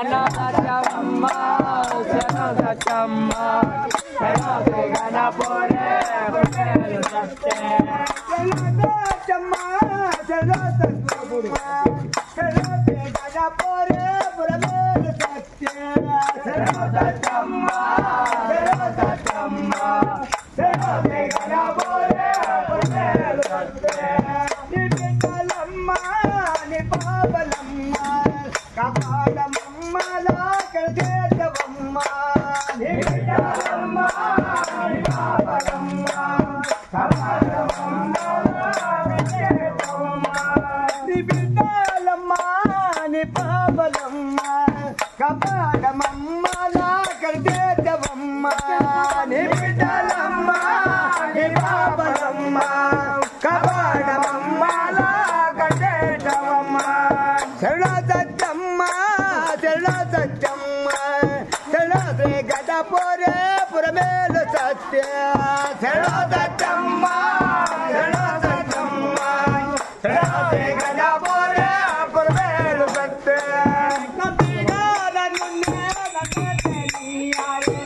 Shano Sachama, Shano Sachama, Shano Ganapore, Purmelu Satte. Shano Sachama, Shano Sachama, Shano Ganapore, Purmelu Satte. Shano Sachama, Shano Sachama, Shano Ganapore, Purmelu Satte. Nibidalamma, Nibabalamma. Kapada mamma la kalgeta mamma nibidalamma nibabalamma kapada mamma la kalgeta mamma nibidalamma nibabalamma kapada mamma la kalgeta mamma nibidalamma nibabalamma kapada mamma la kalgeta mamma Shana Sachama, Shana Sachama, Shana Ganapore, Purmelu Satte. Shana Sachama, Shana Sachama, Shana Ganapore, Purmelu Satte. Nadiga nanne niyare,